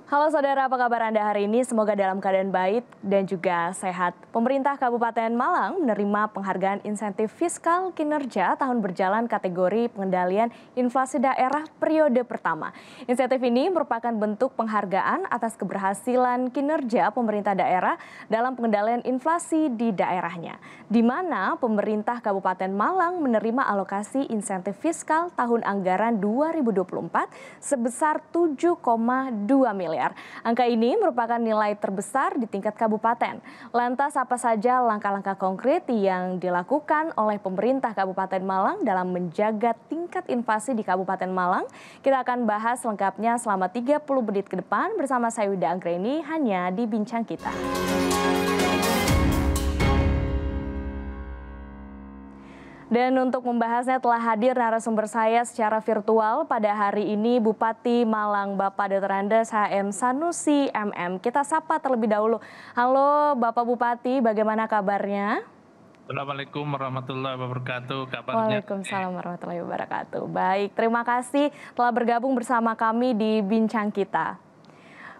Halo saudara, apa kabar Anda hari ini? Semoga dalam keadaan baik dan juga sehat. Pemerintah Kabupaten Malang menerima penghargaan insentif fiskal kinerja tahun berjalan kategori pengendalian inflasi daerah periode pertama. Insentif ini merupakan bentuk penghargaan atas keberhasilan kinerja pemerintah daerah dalam pengendalian inflasi di daerahnya, di mana pemerintah Kabupaten Malang menerima alokasi insentif fiskal tahun anggaran 2024 sebesar 7,2 miliar. Angka ini merupakan nilai terbesar di tingkat kabupaten. Lantas apa saja langkah-langkah konkret yang dilakukan oleh pemerintah Kabupaten Malang dalam menjaga tingkat inflasi di Kabupaten Malang? Kita akan bahas lengkapnya selama 30 menit ke depan bersama saya Wida Anggreni hanya di Bincang Kita. Dan untuk membahasnya telah hadir narasumber saya secara virtual pada hari ini Bupati Malang Bapak Dr. Andes HM Sanusi MM. Kita sapa terlebih dahulu. Halo Bapak Bupati, bagaimana kabarnya? Assalamualaikum warahmatullahi wabarakatuh. Kabarnya? Waalaikumsalam warahmatullahi wabarakatuh. Baik, terima kasih telah bergabung bersama kami di Bincang Kita.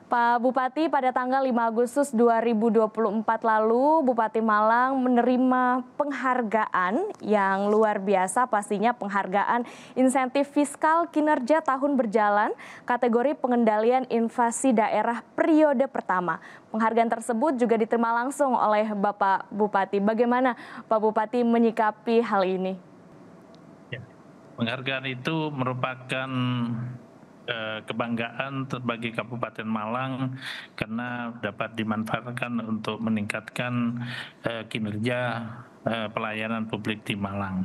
Pak Bupati, pada tanggal 5 Agustus 2024 lalu, Bupati Malang menerima penghargaan yang luar biasa, pastinya penghargaan insentif fiskal kinerja tahun berjalan kategori pengendalian inflasi daerah periode pertama. Penghargaan tersebut juga diterima langsung oleh Bapak Bupati. Bagaimana Pak Bupati menyikapi hal ini? Ya, penghargaan itu merupakan kebanggaan bagi Kabupaten Malang karena dapat dimanfaatkan untuk meningkatkan kinerja pelayanan publik di Malang.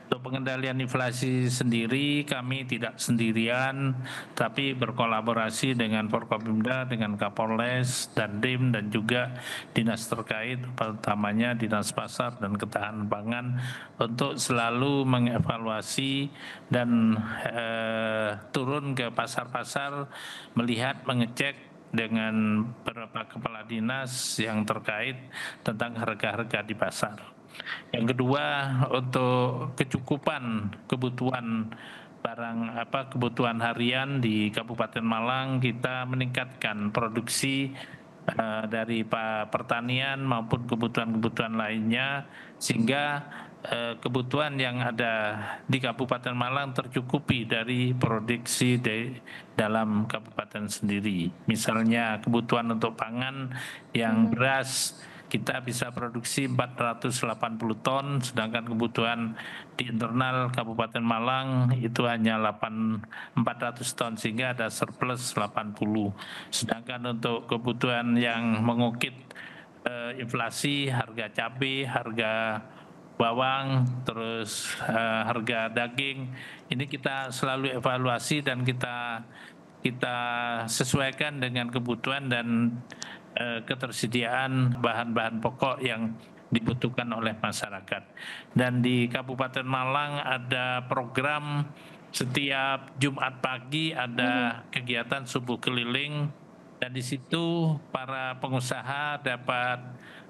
Untuk pengendalian inflasi sendiri kami tidak sendirian, tapi berkolaborasi dengan Forkopimda, dengan Kapolres, Dandim, dan juga dinas terkait, utamanya Dinas Pasar dan Ketahanan Pangan, untuk selalu mengevaluasi dan turun ke pasar-pasar, melihat, mengecek dengan beberapa kepala dinas yang terkait tentang harga-harga di pasar. Yang kedua, untuk kecukupan kebutuhan kebutuhan harian di Kabupaten Malang, kita meningkatkan produksi dari pertanian maupun kebutuhan-kebutuhan lainnya, sehingga kebutuhan yang ada di Kabupaten Malang tercukupi dari produksi dalam kabupaten sendiri. Misalnya kebutuhan untuk pangan yang beras, kita bisa produksi 480 ton, sedangkan kebutuhan di internal Kabupaten Malang itu hanya 400 ton, sehingga ada surplus 80. Sedangkan untuk kebutuhan yang mengukit inflasi, harga cabai, harga bawang, terus harga daging, ini kita selalu evaluasi dan kita sesuaikan dengan kebutuhan dan ketersediaan bahan-bahan pokok yang dibutuhkan oleh masyarakat. Dan di Kabupaten Malang ada program setiap Jumat pagi ada kegiatan subuh keliling, dan di situ para pengusaha dapat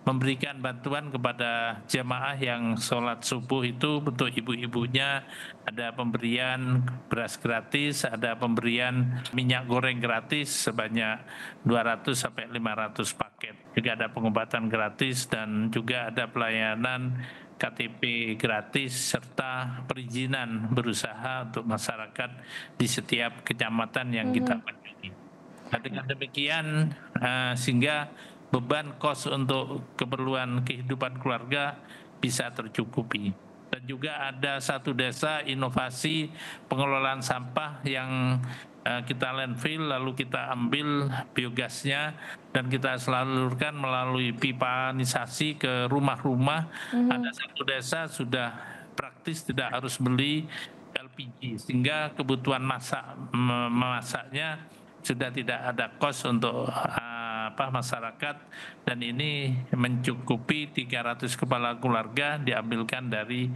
memberikan bantuan kepada jemaah yang sholat subuh itu. Untuk ibu-ibunya ada pemberian beras gratis, ada pemberian minyak goreng gratis sebanyak 200 sampai 500 paket. Juga ada pengobatan gratis dan juga ada pelayanan KTP gratis serta perizinan berusaha untuk masyarakat di setiap kecamatan yang kita kunjungi. Nah, dengan demikian sehingga beban kos untuk keperluan kehidupan keluarga bisa tercukupi. Dan juga ada satu desa inovasi pengelolaan sampah yang kita landfill, lalu kita ambil biogasnya dan kita salurkan melalui pipanisasi ke rumah-rumah. Ada satu desa sudah praktis tidak harus beli LPG, sehingga kebutuhan memasaknya sudah tidak ada kos untuk masyarakat, dan ini mencukupi 300 kepala keluarga diambilkan dari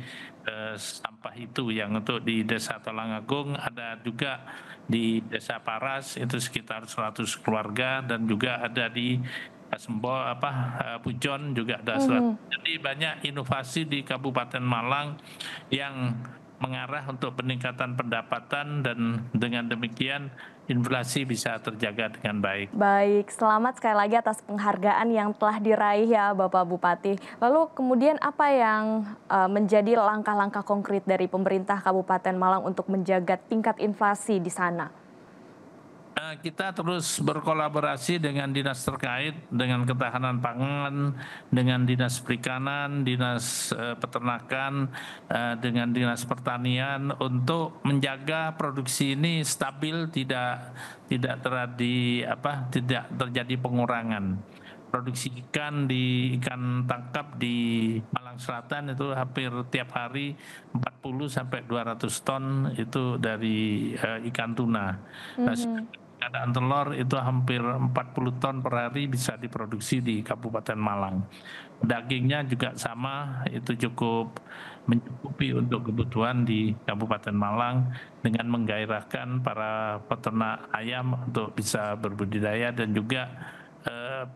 sampah itu. Yang untuk di Desa Talangagung, ada juga di Desa Paras itu sekitar 100 keluarga, dan juga ada di Pujon juga ada 100. Jadi banyak inovasi di Kabupaten Malang yang mengarah untuk peningkatan pendapatan dan dengan demikian inflasi bisa terjaga dengan baik. Baik, selamat sekali lagi atas penghargaan yang telah diraih ya Bapak Bupati. Lalu kemudian apa yang menjadi langkah-langkah konkret dari pemerintah Kabupaten Malang untuk menjaga tingkat inflasi di sana? Kita terus berkolaborasi dengan dinas terkait, dengan ketahanan pangan, dengan dinas perikanan, dinas peternakan, dengan dinas pertanian untuk menjaga produksi ini stabil, tidak terjadi pengurangan. Produksi ikan tangkap di Malang Selatan itu hampir tiap hari 40 sampai 200 ton itu dari ikan tuna. Keadaan telur itu hampir 40 ton per hari bisa diproduksi di Kabupaten Malang. Dagingnya juga sama, itu cukup mencukupi untuk kebutuhan di Kabupaten Malang dengan menggairahkan para peternak ayam untuk bisa berbudidaya dan juga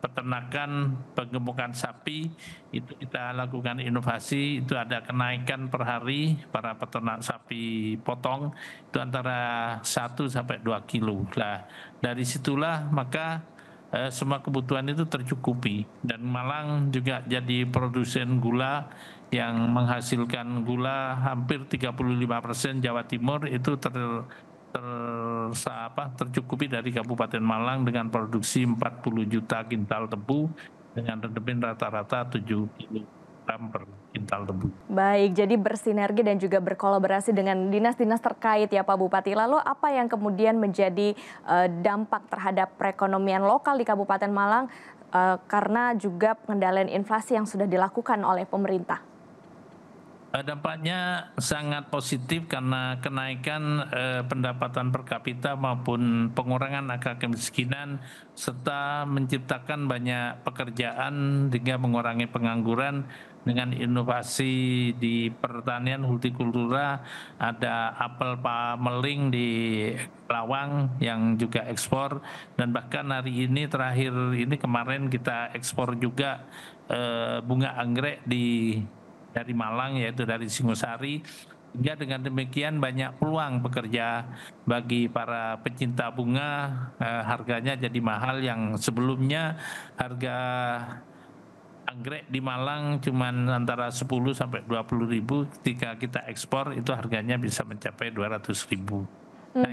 peternakan penggemukan sapi itu kita lakukan inovasi, itu ada kenaikan per hari para peternak sapi potong itu antara 1 sampai 2 kilo. Nah, dari situlah maka semua kebutuhan itu tercukupi dan Malang juga jadi produsen gula yang menghasilkan gula hampir 35%. Jawa Timur itu tercukupi dari Kabupaten Malang dengan produksi 40 juta kintal tebu dengan rendemen rata-rata 7 kilogram per kintal tebu. Baik, jadi bersinergi dan juga berkolaborasi dengan dinas-dinas terkait ya Pak Bupati. Lalu apa yang kemudian menjadi dampak terhadap perekonomian lokal di Kabupaten Malang karena juga pengendalian inflasi yang sudah dilakukan oleh pemerintah? Dampaknya sangat positif karena kenaikan pendapatan per kapita maupun pengurangan angka kemiskinan serta menciptakan banyak pekerjaan hingga mengurangi pengangguran dengan inovasi di pertanian hortikultura. Ada apel pameling di Lawang yang juga ekspor dan bahkan hari ini terakhir ini kemarin kita ekspor juga bunga anggrek dari Malang yaitu dari Singosari, hingga dengan demikian banyak peluang bekerja bagi para pecinta bunga. Harganya jadi mahal yang sebelumnya harga anggrek di Malang cuma antara 10 sampai 20 ribu, ketika kita ekspor itu harganya bisa mencapai 200 ribu. Nah,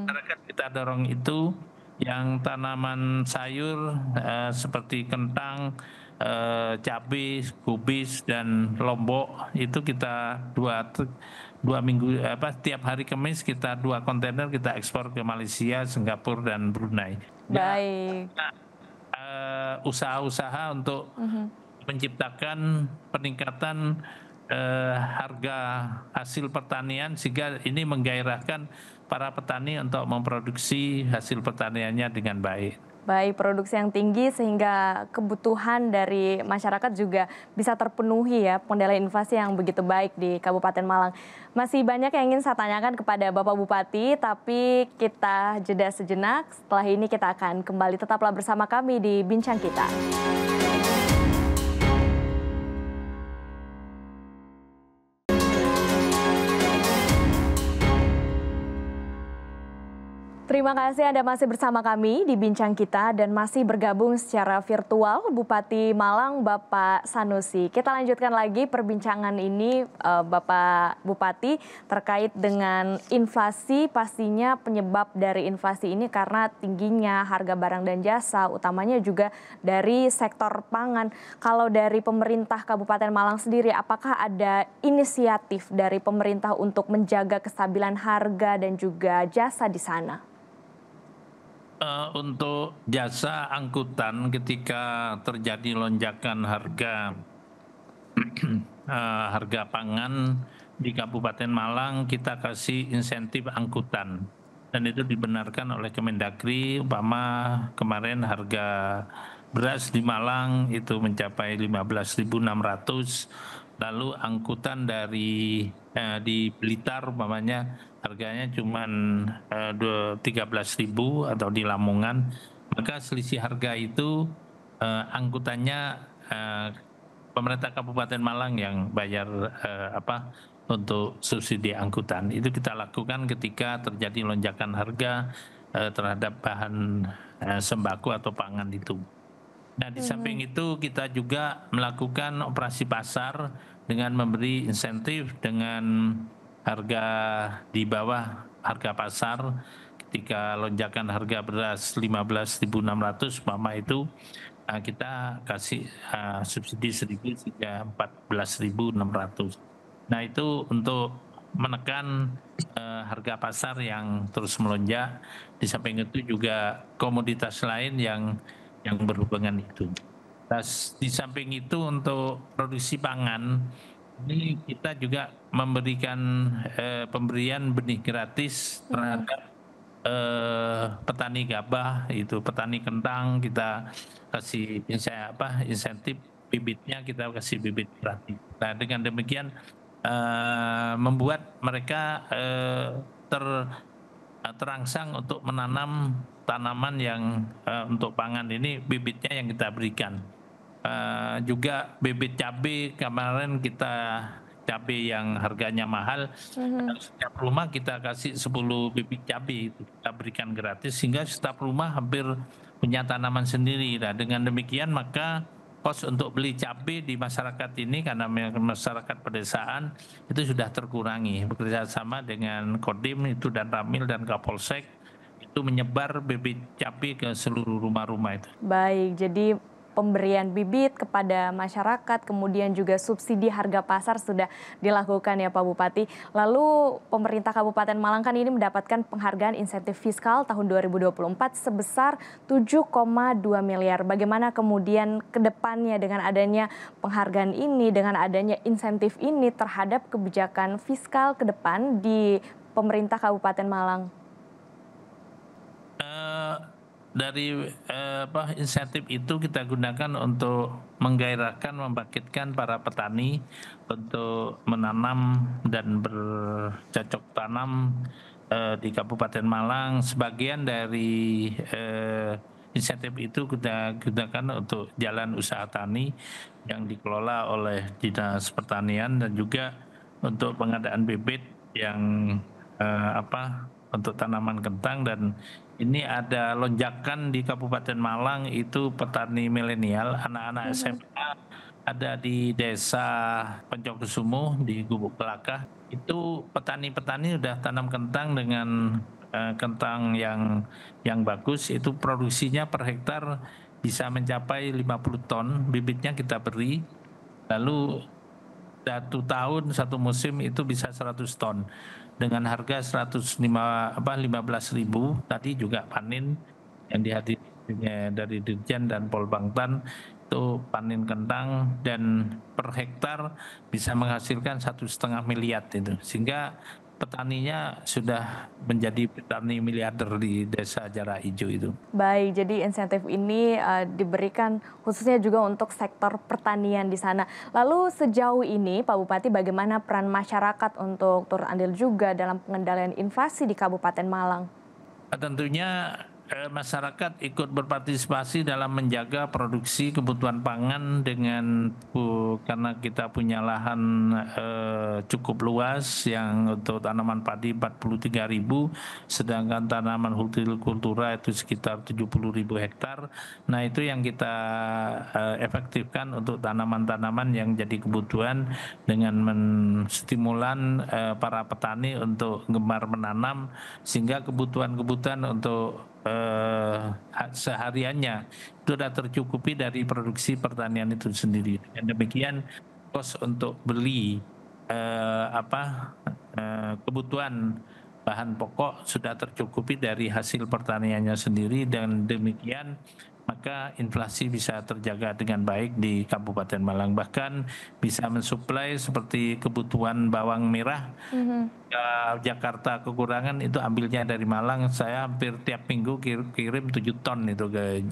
masyarakat kita dorong itu yang tanaman sayur seperti kentang, cabai, kubis dan lombok itu kita tiap hari Kamis kita 2 kontainer kita ekspor ke Malaysia, Singapura dan Brunei. Baik. Usaha-usaha untuk menciptakan peningkatan harga hasil pertanian sehingga ini menggairahkan para petani untuk memproduksi hasil pertaniannya dengan baik. Baik, produksi yang tinggi sehingga kebutuhan dari masyarakat juga bisa terpenuhi ya, pengendalian inflasi yang begitu baik di Kabupaten Malang. Masih banyak yang ingin saya tanyakan kepada Bapak Bupati, tapi kita jeda sejenak. Setelah ini kita akan kembali, tetaplah bersama kami di Bincang Kita. Terima kasih Anda masih bersama kami di Bincang Kita dan masih bergabung secara virtual Bupati Malang Bapak Sanusi. Kita lanjutkan lagi perbincangan ini Bapak Bupati terkait dengan inflasi. Pastinya penyebab dari inflasi ini karena tingginya harga barang dan jasa, utamanya juga dari sektor pangan. Kalau dari pemerintah Kabupaten Malang sendiri, apakah ada inisiatif dari pemerintah untuk menjaga kestabilan harga dan juga jasa di sana? Untuk jasa angkutan ketika terjadi lonjakan harga harga pangan di Kabupaten Malang, kita kasih insentif angkutan dan itu dibenarkan oleh Kemendagri. Umpama kemarin harga beras di Malang itu mencapai 15.600, lalu angkutan di Blitar umpamanya harganya cuma 13.000 atau di Lamongan, maka selisih harga itu angkutannya pemerintah Kabupaten Malang yang bayar untuk subsidi angkutan. Itu kita lakukan ketika terjadi lonjakan harga terhadap bahan sembako atau pangan itu. Nah, di samping itu kita juga melakukan operasi pasar dengan memberi insentif dengan harga di bawah harga pasar. Ketika lonjakan harga beras 15.600 umpama itu, kita kasih subsidi 1.000 hingga 14.600. Nah, itu untuk menekan harga pasar yang terus melonjak. Di samping itu juga komoditas lain yang berhubungan itu. Nah, di samping itu untuk produksi pangan ini kita juga memberikan pemberian benih gratis terhadap petani gabah, itu petani kentang kita kasih insentif bibitnya, kita kasih bibit gratis. Nah, dengan demikian membuat mereka terangsang untuk menanam tanaman yang untuk pangan ini, bibitnya yang kita berikan. Juga bibit cabai kemarin kita cabai yang harganya mahal, setiap rumah kita kasih 10 bibit cabai itu kita berikan gratis sehingga setiap rumah hampir punya tanaman sendiri. Nah, dengan demikian maka kos untuk beli cabai di masyarakat ini karena masyarakat pedesaan itu sudah terkurangi. Bekerja sama dengan Kodim itu dan Ramil dan Kapolsek itu menyebar bibit cabai ke seluruh rumah-rumah itu. Baik, jadi pemberian bibit kepada masyarakat, kemudian juga subsidi harga pasar sudah dilakukan ya Pak Bupati. Lalu pemerintah Kabupaten Malang kan ini mendapatkan penghargaan insentif fiskal tahun 2024 sebesar 7,2 miliar. Bagaimana kemudian ke depannya dengan adanya penghargaan ini, dengan adanya insentif ini terhadap kebijakan fiskal ke depan di pemerintah Kabupaten Malang? Dari insentif itu kita gunakan untuk menggairahkan, membangkitkan para petani untuk menanam dan bercocok tanam di Kabupaten Malang. Sebagian dari insentif itu kita gunakan untuk jalan usaha tani yang dikelola oleh Dinas Pertanian dan juga untuk pengadaan bibit yang untuk tanaman kentang. Dan ini ada lonjakan di Kabupaten Malang itu petani milenial, anak-anak SMA ada di desa Pencokusumo di Gubuk Kelakah. Itu petani-petani udah tanam kentang dengan kentang yang bagus, itu produksinya per hektar bisa mencapai 50 ton, bibitnya kita beri. Lalu 1 tahun 1 musim itu bisa 100 ton. Dengan harga 15.000 tadi juga panen yang dihadiri dari Dirjen dan Polbangtan itu panen kentang dan per hektar bisa menghasilkan 1,5 miliar itu, sehingga petaninya sudah menjadi petani miliarder di desa Jarak Ijo itu. Baik, jadi insentif ini diberikan khususnya juga untuk sektor pertanian di sana. Lalu sejauh ini Pak Bupati, bagaimana peran masyarakat untuk turut andil juga dalam pengendalian inflasi di Kabupaten Malang? Tentunya masyarakat ikut berpartisipasi dalam menjaga produksi kebutuhan pangan dengan karena kita punya lahan cukup luas yang untuk tanaman padi 43.000, sedangkan tanaman hortikultura itu sekitar 70.000 hektar. Nah, itu yang kita efektifkan untuk tanaman-tanaman yang jadi kebutuhan dengan menstimulan para petani untuk gemar menanam sehingga kebutuhan-kebutuhan untuk sehariannya itu sudah tercukupi dari produksi pertanian itu sendiri. Dan demikian kos untuk beli kebutuhan bahan pokok sudah tercukupi dari hasil pertaniannya sendiri, dan demikian maka inflasi bisa terjaga dengan baik di Kabupaten Malang. Bahkan bisa mensuplai seperti kebutuhan bawang merah. Jakarta kekurangan, itu ambilnya dari Malang. Saya hampir tiap minggu kirim 7 ton itu ke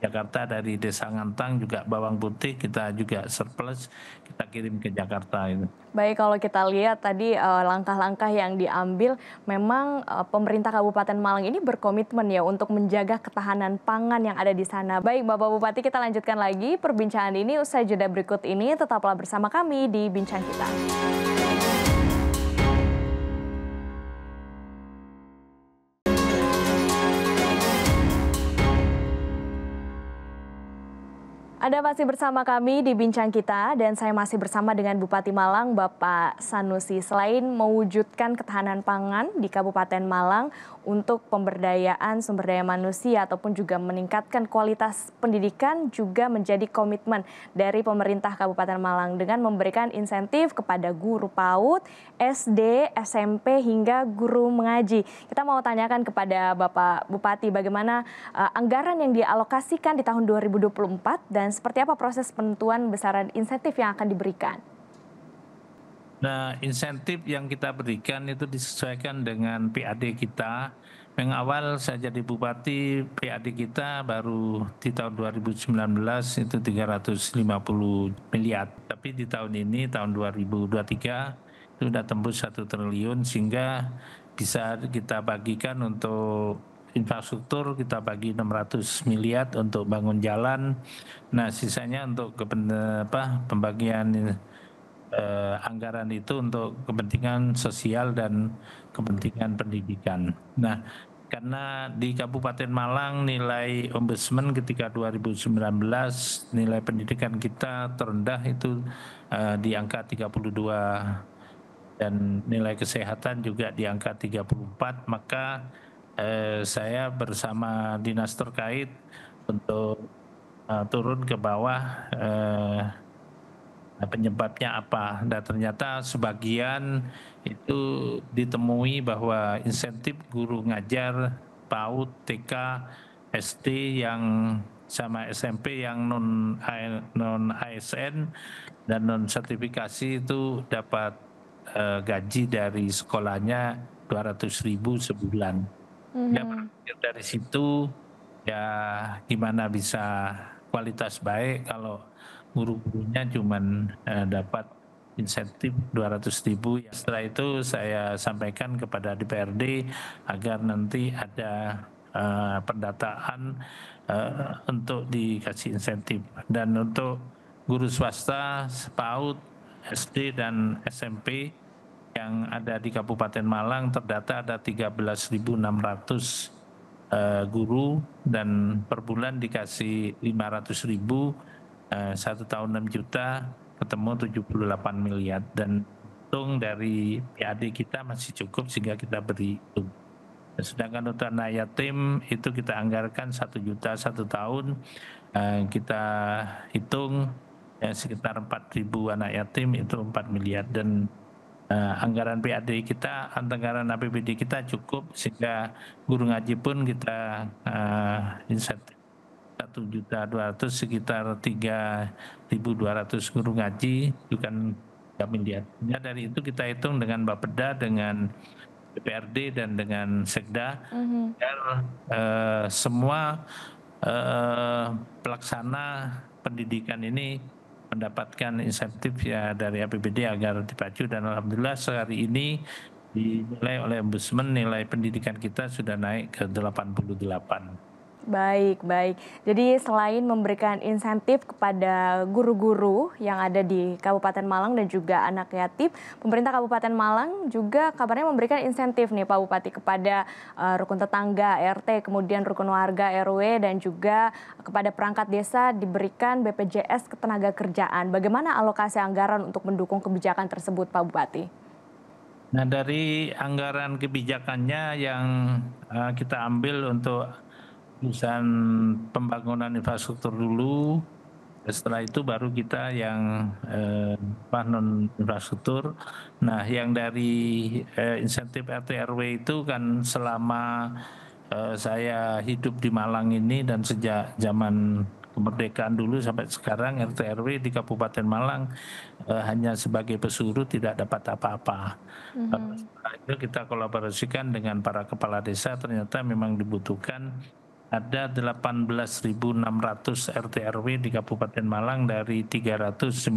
Jakarta dari Desa Ngantang. Juga bawang putih kita juga surplus, kita kirim ke Jakarta itu. Baik, kalau kita lihat tadi langkah-langkah yang diambil, memang pemerintah Kabupaten Malang ini berkomitmen ya untuk menjaga ketahanan pangan yang ada di sana. Baik, Bapak Bupati, kita lanjutkan lagi perbincangan ini usai jeda berikut ini. Tetaplah bersama kami di Bincang Kita. Anda masih bersama kami di Bincang Kita dan saya masih bersama dengan Bupati Malang, Bapak Sanusi. Selain mewujudkan ketahanan pangan di Kabupaten Malang untuk pemberdayaan sumber daya manusia ataupun juga meningkatkan kualitas pendidikan juga menjadi komitmen dari pemerintah Kabupaten Malang dengan memberikan insentif kepada guru PAUD, SD, SMP hingga guru mengaji. Kita mau tanyakan kepada Bapak Bupati bagaimana anggaran yang dialokasikan di tahun 2024 dan seperti apa proses penentuan besaran insentif yang akan diberikan? Nah, insentif yang kita berikan itu disesuaikan dengan PAD kita. Yang awal saya jadi bupati, PAD kita baru di tahun 2019 itu 350 miliar. Tapi di tahun ini, tahun 2023, itu sudah tembus 1 triliun sehingga bisa kita bagikan untuk infrastruktur, kita bagi 600 miliar untuk bangun jalan. Nah, sisanya untuk pembagian anggaran itu untuk kepentingan sosial dan kepentingan pendidikan. Nah, karena di Kabupaten Malang nilai ombudsman ketika 2019 nilai pendidikan kita terendah itu di angka 32 dan nilai kesehatan juga di angka 34, maka saya bersama dinas terkait untuk turun ke bawah penyebabnya apa. Dan ternyata sebagian itu ditemui bahwa insentif guru ngajar PAUD, TK, SD yang sama SMP yang non ASN dan non sertifikasi itu dapat gaji dari sekolahnya 200.000 sebulan. Ya, dari situ ya gimana bisa kualitas baik kalau guru-gurunya cuman dapat insentif 200.000. Setelah itu saya sampaikan kepada DPRD agar nanti ada pendataan untuk dikasih insentif. Dan untuk guru swasta, PAUD, SD dan SMP yang ada di Kabupaten Malang terdata ada 13.600 guru dan per bulan dikasih 500.000, 1 tahun 6 juta, ketemu 78 miliar. Dan untung dari PAD kita masih cukup sehingga kita beri itu. Sedangkan untuk anak yatim itu kita anggarkan 1 juta 1 tahun, kita hitung ya sekitar 4.000 anak yatim itu 4 miliar. Dan anggaran PAD kita, anggaran APBD kita cukup sehingga guru ngaji pun kita insentif 1.200.000 sekitar 3.200 guru ngaji itu kan 3 miliar. Ya, dari itu kita hitung dengan Bapeda, dengan DPRD dan dengan Sekda agar semua pelaksana pendidikan ini mendapatkan insentif ya dari APBD agar dipacu. Dan alhamdulillah sehari ini dinilai oleh Ombudsman nilai pendidikan kita sudah naik ke 88. Baik, baik. Jadi selain memberikan insentif kepada guru-guru yang ada di Kabupaten Malang dan juga anak yatim, pemerintah Kabupaten Malang juga kabarnya memberikan insentif nih Pak Bupati kepada rukun tetangga, RT, kemudian rukun warga, RW, dan juga kepada perangkat desa diberikan BPJS Ketenagakerjaan. Bagaimana alokasi anggaran untuk mendukung kebijakan tersebut Pak Bupati? Nah, dari anggaran kebijakannya yang kita ambil untuk urusan pembangunan infrastruktur dulu, setelah itu baru kita yang non infrastruktur. Nah, yang dari insentif RT RW itu kan selama saya hidup di Malang ini dan sejak zaman kemerdekaan dulu sampai sekarang RT RW di Kabupaten Malang hanya sebagai pesuruh, tidak dapat apa-apa. Setelah itu kita kolaborasikan dengan para kepala desa, ternyata memang dibutuhkan ada 18.600 RT RW di Kabupaten Malang dari 390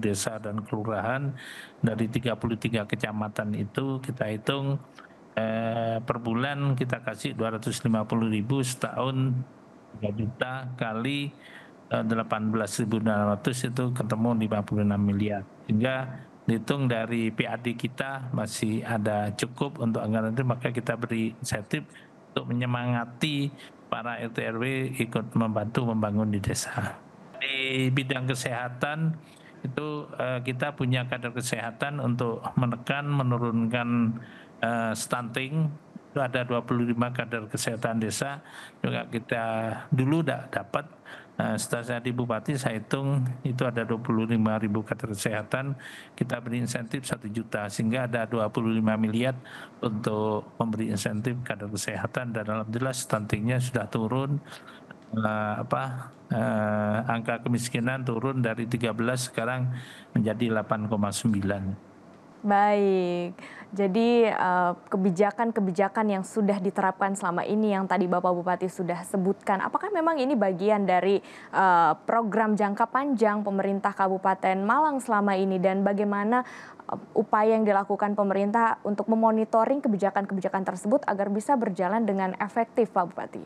desa dan kelurahan dari 33 kecamatan. Itu kita hitung per bulan kita kasih 250.000 setahun 3 juta kali 18.600 itu ketemu 56 miliar. Sehingga dihitung dari PAD kita masih ada cukup untuk anggaran itu, maka kita beri insentif untuk menyemangati para RT RW ikut membantu membangun di desa. di bidang kesehatan itu kita punya kader kesehatan untuk menekan, menurunkan stunting. Itu ada 25 kader kesehatan desa juga kita dulu dapat. Setelah saya di Bupati, saya hitung itu ada 25.000 kader kesehatan, kita beri insentif 1 juta, sehingga ada 25 miliar untuk memberi insentif kader kesehatan, dan alhamdulillah stuntingnya sudah turun. Angka kemiskinan turun dari 13 sekarang menjadi 8,9. Baik, jadi kebijakan-kebijakan yang sudah diterapkan selama ini yang tadi Bapak Bupati sudah sebutkan, apakah memang ini bagian dari program jangka panjang pemerintah Kabupaten Malang selama ini, dan bagaimana upaya yang dilakukan pemerintah untuk memonitoring kebijakan-kebijakan tersebut agar bisa berjalan dengan efektif, Pak Bupati?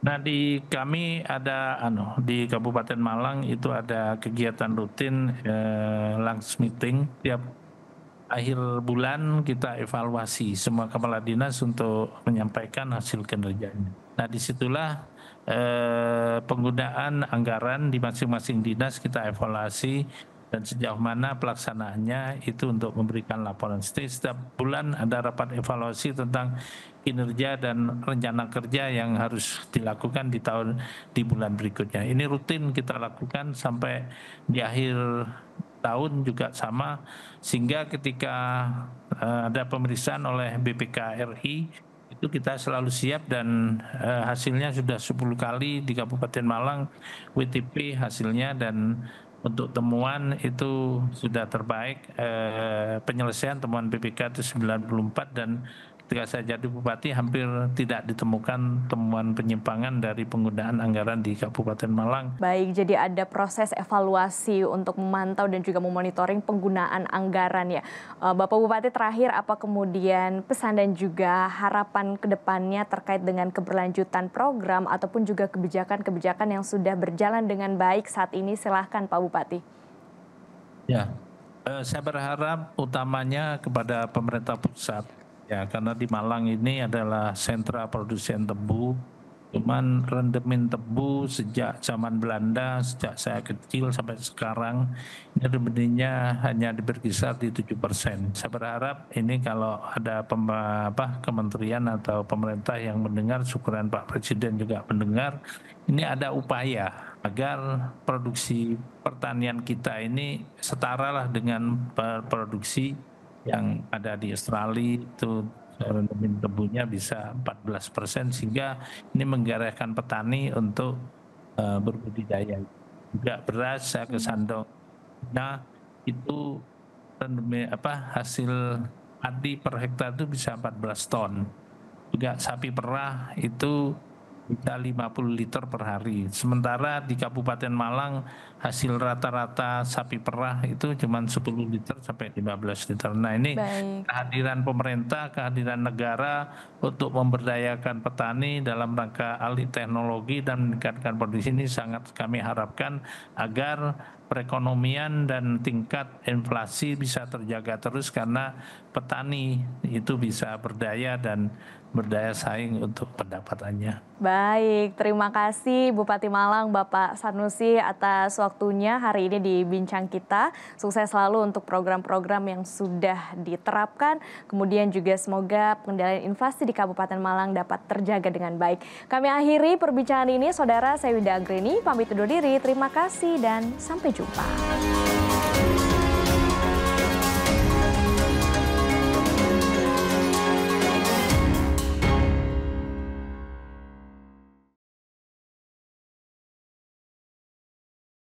Nah, di kami ada di Kabupaten Malang itu ada kegiatan rutin lunch meeting tiap akhir bulan, kita evaluasi semua kepala dinas untuk menyampaikan hasil kinerjanya. Nah, disitulah penggunaan anggaran di masing-masing dinas kita evaluasi dan sejauh mana pelaksanaannya itu untuk memberikan laporan. Setiap bulan ada rapat evaluasi tentang kinerja dan rencana kerja yang harus dilakukan di bulan berikutnya. Ini rutin kita lakukan sampai di akhir tahun juga sama, sehingga ketika ada pemeriksaan oleh BPK RI itu kita selalu siap, dan hasilnya sudah 10 kali di Kabupaten Malang WTP hasilnya, dan untuk temuan itu sudah terbaik, penyelesaian temuan BPK itu 94, dan ketika saya jadi bupati hampir tidak ditemukan temuan penyimpangan dari penggunaan anggaran di Kabupaten Malang. Baik, jadi ada proses evaluasi untuk memantau dan juga memonitoring penggunaan anggaran ya. Bapak Bupati, terakhir apa kemudian pesan dan juga harapan ke depannya terkait dengan keberlanjutan program ataupun juga kebijakan-kebijakan yang sudah berjalan dengan baik saat ini? Silahkan Pak Bupati. Ya, saya berharap utamanya kepada pemerintah pusat. Ya, karena di Malang ini adalah sentra produsen tebu, cuman rendemen tebu sejak zaman Belanda, sejak saya kecil sampai sekarang, ini rendemennya hanya berkisar di 7%. Saya berharap ini kalau ada kementerian atau pemerintah yang mendengar, syukuran Pak Presiden juga mendengar, ini ada upaya agar produksi pertanian kita ini setara lah dengan produksi yang ada di Australia, itu rendemen tebunya bisa 14%, sehingga ini menggerakkan petani untuk berbudidaya. Juga beras saya ke Sandong, nah itu rendemen hasil padi per hektar itu bisa 14 ton. Juga sapi perah itu bisa 50 liter per hari. Sementara di Kabupaten Malang hasil rata-rata sapi perah itu cuma 10 liter sampai 15 liter. Nah, ini kehadiran pemerintah, kehadiran negara untuk memberdayakan petani dalam rangka alih teknologi dan meningkatkan produksi ini sangat kami harapkan agar perekonomian dan tingkat inflasi bisa terjaga terus, karena petani itu bisa berdaya dan berdaya saing untuk pendapatannya. Baik, terima kasih Bupati Malang Bapak Sanusi atas waktunya hari ini di Bincang Kita. Sukses selalu untuk program-program yang sudah diterapkan. Kemudian juga semoga pengendalian inflasi di Kabupaten Malang dapat terjaga dengan baik. Kami akhiri perbincangan ini, Saudara. Saya Wida Agreni, pamit undur diri. Terima kasih dan sampai jumpa.